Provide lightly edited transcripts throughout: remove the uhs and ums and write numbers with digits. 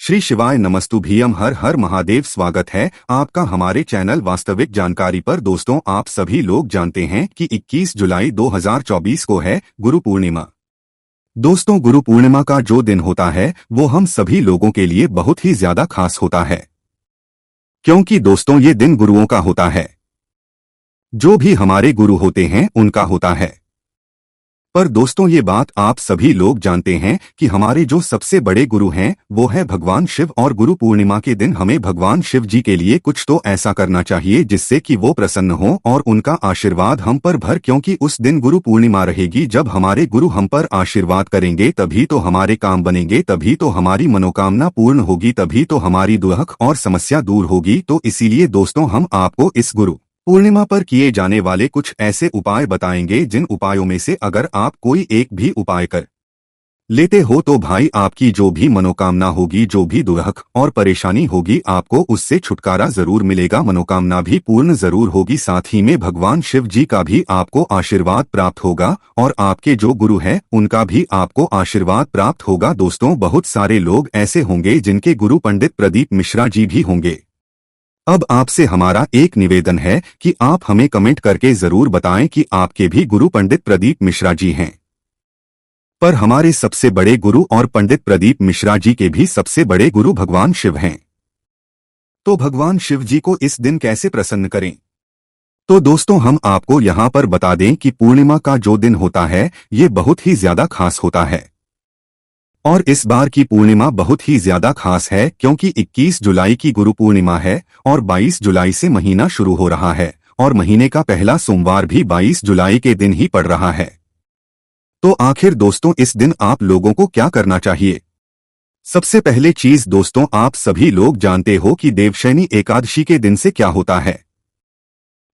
श्री शिवाय नमस्तुभ्यम। हर हर महादेव। स्वागत है आपका हमारे चैनल वास्तविक जानकारी पर। दोस्तों, आप सभी लोग जानते हैं कि 21 जुलाई 2024 को है गुरु पूर्णिमा। दोस्तों, गुरु पूर्णिमा का जो दिन होता है वो हम सभी लोगों के लिए बहुत ही ज्यादा खास होता है, क्योंकि दोस्तों ये दिन गुरुओं का होता है। जो भी हमारे गुरु होते हैं उनका होता है। पर दोस्तों, ये बात आप सभी लोग जानते हैं कि हमारे जो सबसे बड़े गुरु हैं वो है भगवान शिव। और गुरु पूर्णिमा के दिन हमें भगवान शिव जी के लिए कुछ तो ऐसा करना चाहिए जिससे कि वो प्रसन्न हो और उनका आशीर्वाद हम पर भर, क्योंकि उस दिन गुरु पूर्णिमा रहेगी। जब हमारे गुरु हम पर आशीर्वाद करेंगे तभी तो हमारे काम बनेंगे, तभी तो हमारी मनोकामना पूर्ण होगी, तभी तो हमारी दुख और समस्या दूर होगी। तो इसीलिए दोस्तों, हम आपको इस गुरु पूर्णिमा पर किए जाने वाले कुछ ऐसे उपाय बताएंगे जिन उपायों में से अगर आप कोई एक भी उपाय कर लेते हो तो भाई आपकी जो भी मनोकामना होगी, जो भी दुख और परेशानी होगी, आपको उससे छुटकारा जरूर मिलेगा, मनोकामना भी पूर्ण जरूर होगी। साथ ही में भगवान शिव जी का भी आपको आशीर्वाद प्राप्त होगा और आपके जो गुरु हैं उनका भी आपको आशीर्वाद प्राप्त होगा। दोस्तों, बहुत सारे लोग ऐसे होंगे जिनके गुरु पंडित प्रदीप मिश्रा जी भी होंगे। अब आपसे हमारा एक निवेदन है कि आप हमें कमेंट करके जरूर बताएं कि आपके भी गुरु पंडित प्रदीप मिश्रा जी हैं। पर हमारे सबसे बड़े गुरु और पंडित प्रदीप मिश्रा जी के भी सबसे बड़े गुरु भगवान शिव हैं। तो भगवान शिव जी को इस दिन कैसे प्रसन्न करें? तो दोस्तों, हम आपको यहां पर बता दें कि पूर्णिमा का जो दिन होता है ये बहुत ही ज्यादा खास होता है। और इस बार की पूर्णिमा बहुत ही ज्यादा खास है क्योंकि 21 जुलाई की गुरु पूर्णिमा है और 22 जुलाई से महीना शुरू हो रहा है और महीने का पहला सोमवार भी 22 जुलाई के दिन ही पड़ रहा है। तो आखिर दोस्तों, इस दिन आप लोगों को क्या करना चाहिए? सबसे पहले चीज दोस्तों, आप सभी लोग जानते हो कि देवशयनी एकादशी के दिन से क्या होता है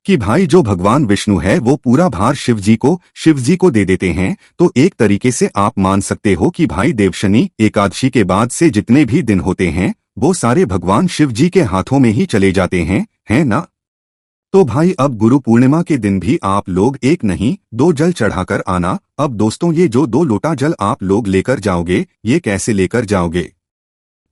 कि भाई जो भगवान विष्णु है वो पूरा भार शिव जी को दे देते हैं। तो एक तरीके से आप मान सकते हो कि भाई देवशयनी एकादशी के बाद से जितने भी दिन होते हैं वो सारे भगवान शिव जी के हाथों में ही चले जाते हैं, है ना? तो भाई अब गुरु पूर्णिमा के दिन भी आप लोग एक नहीं 2 जल चढ़ाकर आना। अब दोस्तों, ये जो 2 लोटा जल आप लोग लेकर जाओगे, ये कैसे लेकर जाओगे?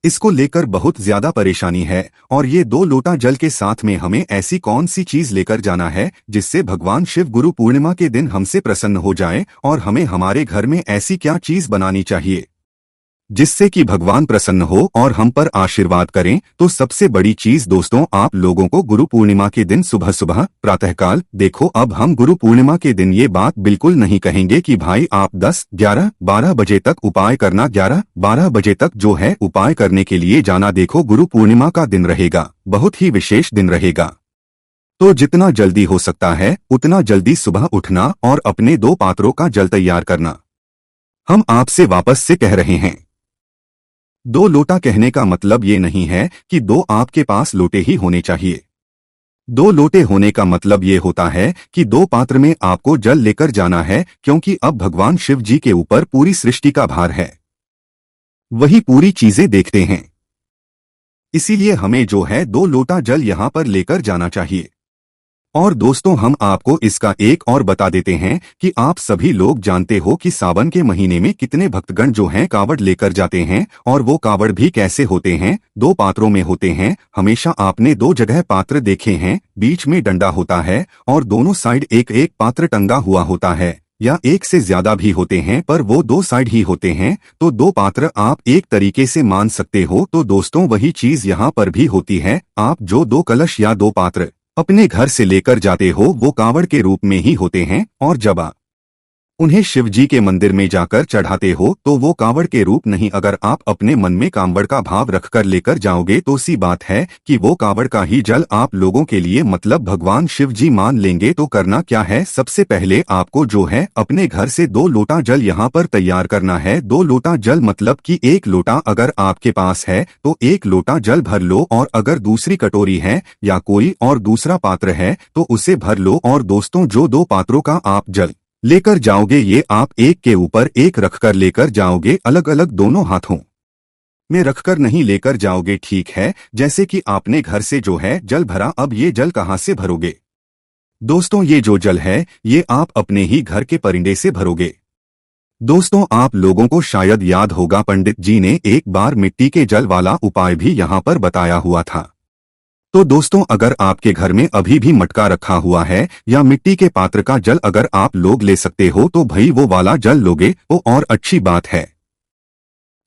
इसको लेकर बहुत ज्यादा परेशानी है। और ये 2 लोटा जल के साथ में हमें ऐसी कौन सी चीज लेकर जाना है जिससे भगवान शिव गुरु पूर्णिमा के दिन हमसे प्रसन्न हो जाए? और हमें हमारे घर में ऐसी क्या चीज बनानी चाहिए जिससे कि भगवान प्रसन्न हो और हम पर आशीर्वाद करें? तो सबसे बड़ी चीज दोस्तों, आप लोगों को गुरु पूर्णिमा के दिन सुबह सुबह प्रातःकाल, देखो अब हम गुरु पूर्णिमा के दिन ये बात बिल्कुल नहीं कहेंगे कि भाई आप 10, 11, 12 बजे तक उपाय करना, 11, 12 बजे तक जो है उपाय करने के लिए जाना। देखो, गुरु पूर्णिमा का दिन रहेगा, बहुत ही विशेष दिन रहेगा। तो जितना जल्दी हो सकता है उतना जल्दी सुबह उठना और अपने 2 पात्रों का जल तैयार करना। हम आपसे वापस से कह रहे हैं, 2 लोटा कहने का मतलब ये नहीं है कि 2 आपके पास लोटे ही होने चाहिए। 2 लोटे होने का मतलब ये होता है कि 2 पात्र में आपको जल लेकर जाना है, क्योंकि अब भगवान शिव जी के ऊपर पूरी सृष्टि का भार है, वही पूरी चीजें देखते हैं। इसीलिए हमें जो है 2 लोटा जल यहां पर लेकर जाना चाहिए। और दोस्तों, हम आपको इसका एक और बता देते हैं कि आप सभी लोग जानते हो कि सावन के महीने में कितने भक्तगण जो हैं कावड़ लेकर जाते हैं, और वो कावड़ भी कैसे होते हैं? 2 पात्रों में होते हैं। हमेशा आपने 2 जगह पात्र देखे हैं, बीच में डंडा होता है और दोनों साइड एक एक पात्र टंगा हुआ होता है, या एक से ज्यादा भी होते हैं पर वो 2 साइड ही होते हैं। तो 2 पात्र आप एक तरीके से मान सकते हो। तो दोस्तों, वही चीज यहाँ पर भी होती है। आप जो 2 कलश या 2 पात्र अपने घर से लेकर जाते हो वो कावड़ के रूप में ही होते हैं, और जब आप उन्हें शिव जी के मंदिर में जाकर चढ़ाते हो तो वो कावड़ के रूप नहीं, अगर आप अपने मन में कावड़ का भाव रखकर लेकर जाओगे तो सी बात है कि वो कावड़ का ही जल आप लोगों के लिए मतलब भगवान शिव जी मान लेंगे। तो करना क्या है, सबसे पहले आपको जो है अपने घर से 2 लोटा जल यहाँ पर तैयार करना है। 2 लोटा जल मतलब कि 1 लोटा अगर आपके पास है तो 1 लोटा जल भर लो, और अगर दूसरी कटोरी है या कोई और दूसरा पात्र है तो उसे भर लो। और दोस्तों, जो 2 पात्रों का आप जल लेकर जाओगे ये आप एक के ऊपर एक रखकर लेकर जाओगे, अलग अलग दोनों हाथों में रखकर नहीं लेकर जाओगे, ठीक है? जैसे कि आपने घर से जो है जल भरा, अब ये जल कहाँ से भरोगे? दोस्तों, ये जो जल है ये आप अपने ही घर के परिंदे से भरोगे। दोस्तों, आप लोगों को शायद याद होगा, पंडित जी ने एक बार मिट्टी के जल वाला उपाय भी यहाँ पर बताया हुआ था। तो दोस्तों, अगर आपके घर में अभी भी मटका रखा हुआ है या मिट्टी के पात्र का जल अगर आप लोग ले सकते हो तो भाई वो वाला जल लोगे तो और अच्छी बात है।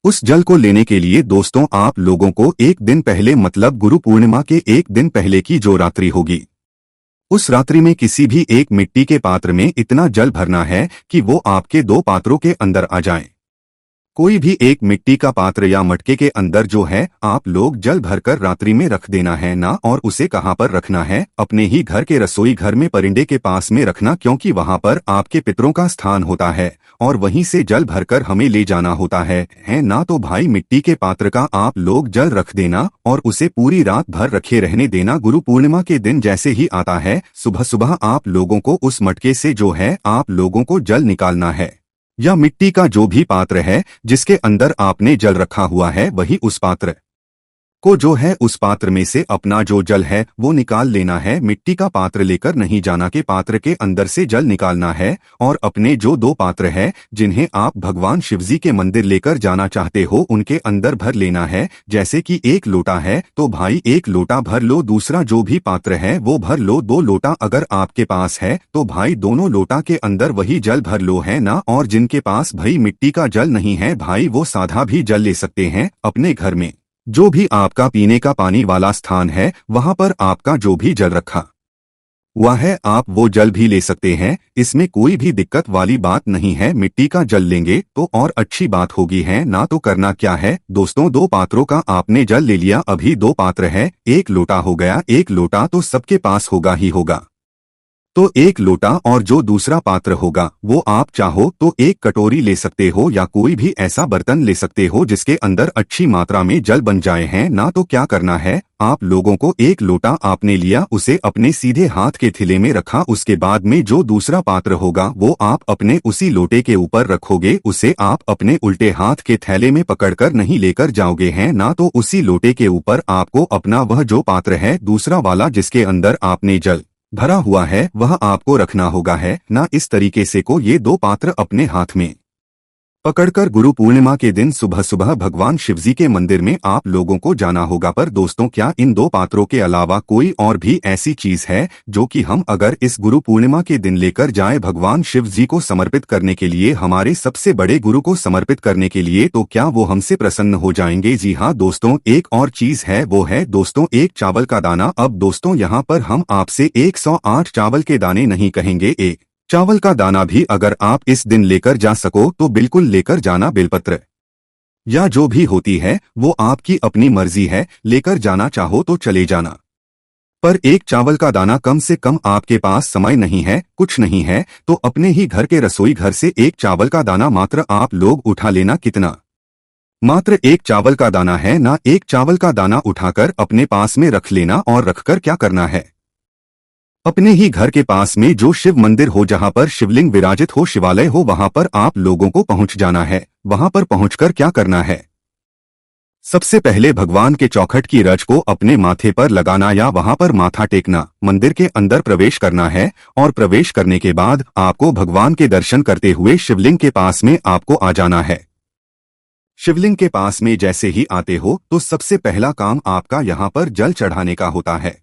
उस जल को लेने के लिए दोस्तों आप लोगों को एक दिन पहले मतलब गुरु पूर्णिमा के एक दिन पहले की जो रात्रि होगी, उस रात्रि में किसी भी एक मिट्टी के पात्र में इतना जल भरना है कि वो आपके दो पात्रों के अंदर आ जाए। कोई भी एक मिट्टी का पात्र या मटके के अंदर जो है आप लोग जल भरकर रात्रि में रख देना है ना। और उसे कहाँ पर रखना है? अपने ही घर के रसोई घर में परिंदे के पास में रखना, क्योंकि वहाँ पर आपके पितरों का स्थान होता है और वहीं से जल भरकर हमें ले जाना होता है ना। तो भाई मिट्टी के पात्र का आप लोग जल रख देना और उसे पूरी रात भर रखे रहने देना। गुरु पूर्णिमा के दिन जैसे ही आता है सुबह सुबह आप लोगों को उस मटके से जो है आप लोगों को जल निकालना है, या मिट्टी का जो भी पात्र है जिसके अंदर आपने जल रखा हुआ है वही उस पात्र को जो है उस पात्र में से अपना जो जल है वो निकाल लेना है। मिट्टी का पात्र लेकर नहीं जाना के पात्र के अंदर से जल निकालना है और अपने जो दो पात्र है जिन्हें आप भगवान शिवजी के मंदिर लेकर जाना चाहते हो उनके अंदर भर लेना है। जैसे कि एक लोटा है तो भाई एक लोटा भर लो, दूसरा जो भी पात्र है वो भर लो, दो लोटा अगर आपके पास है तो भाई दोनों लोटा के अंदर वही जल भर लो है ना। और जिनके पास भाई मिट्टी का जल नहीं है भाई वो सादा भी जल ले सकते हैं। अपने घर में जो भी आपका पीने का पानी वाला स्थान है वहां पर आपका जो भी जल रखा हुआ है आप वो जल भी ले सकते हैं। इसमें कोई भी दिक्कत वाली बात नहीं है। मिट्टी का जल लेंगे तो और अच्छी बात होगी है ना। तो करना क्या है दोस्तों, दो पात्रों का आपने जल ले लिया। अभी दो पात्र है, एक लोटा हो गया। एक लोटा तो सबके पास होगा ही होगा, तो एक लोटा और जो दूसरा पात्र होगा वो आप चाहो तो एक कटोरी ले सकते हो या कोई भी ऐसा बर्तन ले सकते हो जिसके अंदर अच्छी मात्रा में जल बन जाए हैं ना। तो क्या करना है आप लोगों को, एक लोटा आपने लिया, उसे अपने सीधे हाथ के थिले में रखा। उसके बाद में जो दूसरा पात्र होगा वो आप अपने उसी लोटे के ऊपर रखोगे। उसे आप अपने उल्टे हाथ के थैले में पकड़कर नहीं लेकर जाओगे हैं ना। तो उसी लोटे के ऊपर आपको अपना वह जो पात्र है दूसरा वाला जिसके अंदर आपने जल भरा हुआ है वह आपको रखना होगा है ना। इस तरीके से को ये दो पात्र अपने हाथ में पकड़कर गुरु पूर्णिमा के दिन सुबह सुबह भगवान शिवजी के मंदिर में आप लोगों को जाना होगा। पर दोस्तों, क्या इन दो पात्रों के अलावा कोई और भी ऐसी चीज है जो कि हम अगर इस गुरु पूर्णिमा के दिन लेकर जाएं भगवान शिव जी को समर्पित करने के लिए, हमारे सबसे बड़े गुरु को समर्पित करने के लिए, तो क्या वो हमसे प्रसन्न हो जाएंगे? जी हाँ दोस्तों, एक और चीज है, वो है दोस्तों एक चावल का दाना। अब दोस्तों यहाँ पर हम आपसे 108 चावल के दाने नहीं कहेंगे, एक चावल का दाना भी अगर आप इस दिन लेकर जा सको तो बिल्कुल लेकर जाना। बेलपत्र या जो भी होती है वो आपकी अपनी मर्जी है, लेकर जाना चाहो तो चले जाना। पर एक चावल का दाना कम से कम आपके पास समय नहीं है, कुछ नहीं है, तो अपने ही घर के रसोई घर से एक चावल का दाना मात्र आप लोग उठा लेना। कितना? मात्र एक चावल का दाना है ना। एक चावल का दाना उठाकर अपने पास में रख लेना और रखकर क्या करना है, अपने ही घर के पास में जो शिव मंदिर हो, जहां पर शिवलिंग विराजित हो, शिवालय हो, वहां पर आप लोगों को पहुंच जाना है। वहां पर पहुंचकर क्या करना है, सबसे पहले भगवान के चौखट की रज को अपने माथे पर लगाना या वहां पर माथा टेकना। मंदिर के अंदर प्रवेश करना है और प्रवेश करने के बाद आपको भगवान के दर्शन करते हुए शिवलिंग के पास में आपको आ जाना है। शिवलिंग के पास में जैसे ही आते हो तो सबसे पहला काम आपका यहाँ पर जल चढ़ाने का होता है।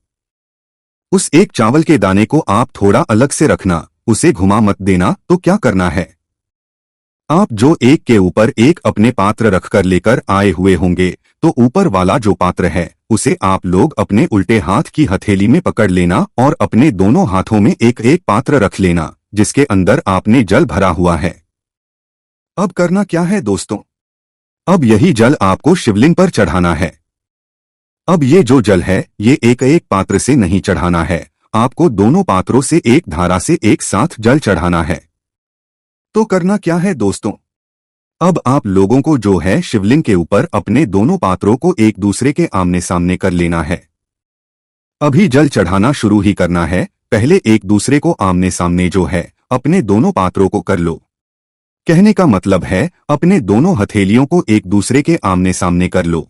उस एक चावल के दाने को आप थोड़ा अलग से रखना, उसे घुमा मत देना। तो क्या करना है, आप जो एक के ऊपर एक अपने पात्र रखकर लेकर आए हुए होंगे तो ऊपर वाला जो पात्र है उसे आप लोग अपने उल्टे हाथ की हथेली में पकड़ लेना और अपने दोनों हाथों में एक एक पात्र रख लेना जिसके अंदर आपने जल भरा हुआ है। अब करना क्या है दोस्तों, अब यही जल आपको शिवलिंग पर चढ़ाना है। अब ये जो जल है ये एक एक पात्र से नहीं चढ़ाना है, आपको दोनों पात्रों से एक धारा से एक साथ जल चढ़ाना है। तो करना क्या है दोस्तों, अब आप लोगों को जो है शिवलिंग के ऊपर अपने दोनों पात्रों को एक दूसरे के आमने सामने कर लेना है। अभी जल चढ़ाना शुरू ही करना है, पहले एक दूसरे को आमने सामने जो है अपने दोनों पात्रों को कर लो। कहने का मतलब है अपने दोनों हथेलियों को एक दूसरे के आमने सामने कर लो।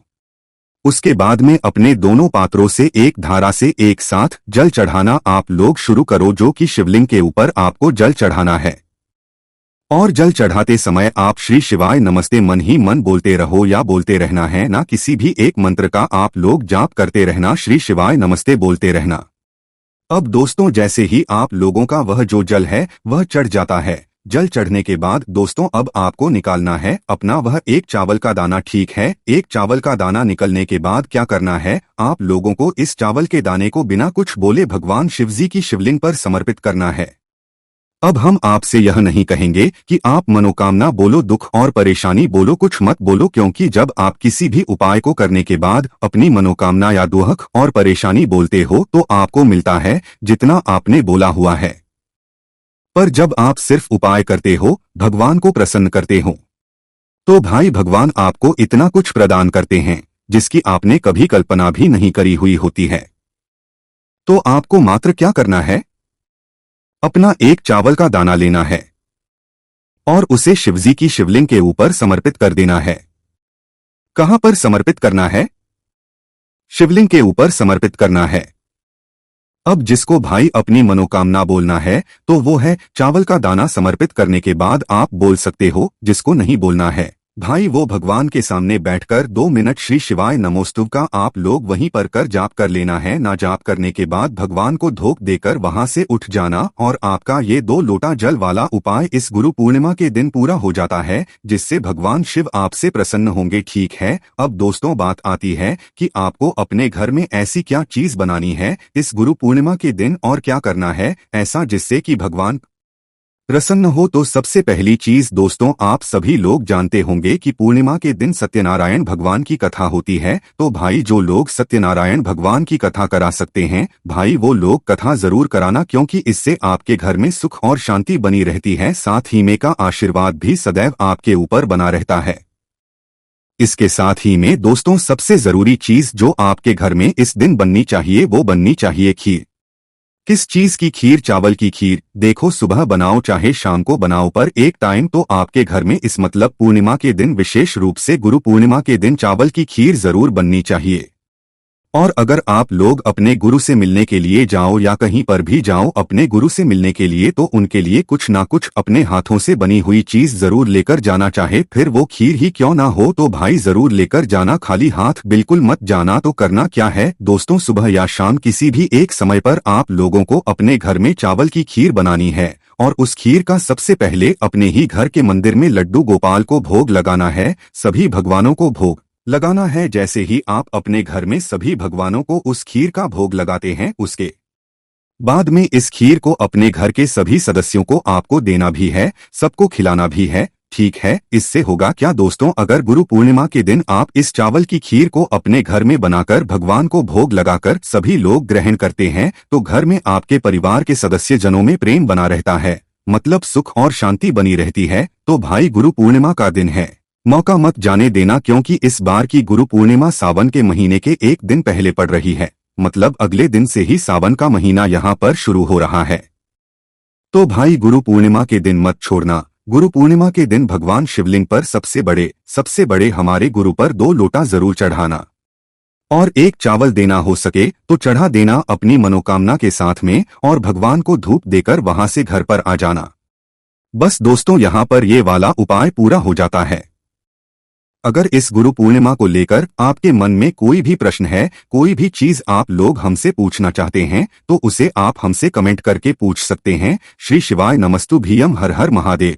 उसके बाद में अपने दोनों पात्रों से एक धारा से एक साथ जल चढ़ाना आप लोग शुरू करो, जो कि शिवलिंग के ऊपर आपको जल चढ़ाना है। और जल चढ़ाते समय आप श्री शिवाय नमस्ते मन ही मन बोलते रहो या बोलते रहना है, ना किसी भी एक मंत्र का आप लोग जाप करते रहना, श्री शिवाय नमस्ते बोलते रहना। अब दोस्तों जैसे ही आप लोगों का वह जो जल है वह चढ़ जाता है, जल चढ़ने के बाद दोस्तों अब आपको निकालना है अपना वह एक चावल का दाना। ठीक है, एक चावल का दाना निकलने के बाद क्या करना है, आप लोगों को इस चावल के दाने को बिना कुछ बोले भगवान शिवजी की शिवलिंग पर समर्पित करना है। अब हम आपसे यह नहीं कहेंगे कि आप मनोकामना बोलो, दुख और परेशानी बोलो, कुछ मत बोलो, क्योंकि जब आप किसी भी उपाय को करने के बाद अपनी मनोकामना या दुख और परेशानी बोलते हो तो आपको मिलता है जितना आपने बोला हुआ है। पर जब आप सिर्फ उपाय करते हो, भगवान को प्रसन्न करते हो, तो भाई भगवान आपको इतना कुछ प्रदान करते हैं जिसकी आपने कभी कल्पना भी नहीं करी हुई होती है। तो आपको मात्र क्या करना है, अपना एक चावल का दाना लेना है और उसे शिवजी की शिवलिंग के ऊपर समर्पित कर देना है। कहां पर समर्पित करना है, शिवलिंग के ऊपर समर्पित करना है। अब जिसको भाई अपनी मनोकामना बोलना है तो वो है चावल का दाना समर्पित करने के बाद आप बोल सकते हो, जिसको नहीं बोलना है भाई वो भगवान के सामने बैठकर 2 मिनट श्री शिवाय नमोस्तुभ का आप लोग वहीं पर कर जाप कर लेना है। ना जाप करने के बाद भगवान को धोख देकर वहां से उठ जाना और आपका ये 2 लोटा जल वाला उपाय इस गुरु पूर्णिमा के दिन पूरा हो जाता है, जिससे भगवान शिव आपसे प्रसन्न होंगे। ठीक है, अब दोस्तों बात आती है कि आपको अपने घर में ऐसी क्या चीज बनानी है इस गुरु पूर्णिमा के दिन और क्या करना है ऐसा जिससे कि भगवान प्रसन्न हो। तो सबसे पहली चीज दोस्तों, आप सभी लोग जानते होंगे कि पूर्णिमा के दिन सत्यनारायण भगवान की कथा होती है। तो भाई जो लोग सत्यनारायण भगवान की कथा करा सकते हैं भाई वो लोग कथा जरूर कराना, क्योंकि इससे आपके घर में सुख और शांति बनी रहती है, साथ ही में का आशीर्वाद भी सदैव आपके ऊपर बना रहता है। इसके साथ ही में दोस्तों सबसे जरूरी चीज जो आपके घर में इस दिन बननी चाहिए वो बननी चाहिए खीर। किस चीज की खीर, चावल की खीर। देखो सुबह बनाओ चाहे शाम को बनाओ, पर एक टाइम तो आपके घर में इस मतलब पूर्णिमा के दिन विशेष रूप से गुरु पूर्णिमा के दिन चावल की खीर जरूर बननी चाहिए। और अगर आप लोग अपने गुरु से मिलने के लिए जाओ या कहीं पर भी जाओ अपने गुरु से मिलने के लिए, तो उनके लिए कुछ ना कुछ अपने हाथों से बनी हुई चीज जरूर लेकर जाना, चाहे फिर वो खीर ही क्यों ना हो तो भाई जरूर लेकर जाना, खाली हाथ बिल्कुल मत जाना। तो करना क्या है दोस्तों, सुबह या शाम किसी भी एक समय पर आप लोगों को अपने घर में चावल की खीर बनानी है और उस खीर का सबसे पहले अपने ही घर के मंदिर में लड्डू गोपाल को भोग लगाना है, सभी भगवानों को भोग लगाना है। जैसे ही आप अपने घर में सभी भगवानों को उस खीर का भोग लगाते हैं, उसके बाद में इस खीर को अपने घर के सभी सदस्यों को आपको देना भी है, सबको खिलाना भी है। ठीक है, इससे होगा क्या दोस्तों, अगर गुरु पूर्णिमा के दिन आप इस चावल की खीर को अपने घर में बनाकर भगवान को भोग लगाकर सभी लोग ग्रहण करते हैं तो घर में आपके परिवार के सदस्य जनों में प्रेम बना रहता है, मतलब सुख और शांति बनी रहती है। तो भाई गुरु पूर्णिमा का दिन है, मौका मत जाने देना, क्योंकि इस बार की गुरु पूर्णिमा सावन के महीने के एक दिन पहले पड़ रही है, मतलब अगले दिन से ही सावन का महीना यहाँ पर शुरू हो रहा है। तो भाई गुरु पूर्णिमा के दिन मत छोड़ना। गुरु पूर्णिमा के दिन भगवान शिवलिंग पर सबसे बड़े हमारे गुरु पर 2 लोटा जरूर चढ़ाना और एक चावल देना, हो सके तो चढ़ा देना अपनी मनोकामना के साथ में, और भगवान को धूप देकर वहां से घर पर आ जाना। बस दोस्तों यहाँ पर ये वाला उपाय पूरा हो जाता है। अगर इस गुरु पूर्णिमा को लेकर आपके मन में कोई भी प्रश्न है, कोई भी चीज आप लोग हमसे पूछना चाहते हैं, तो उसे आप हमसे कमेंट करके पूछ सकते हैं। श्री शिवाय नमस्तुभ्यम, हर हर महादेव।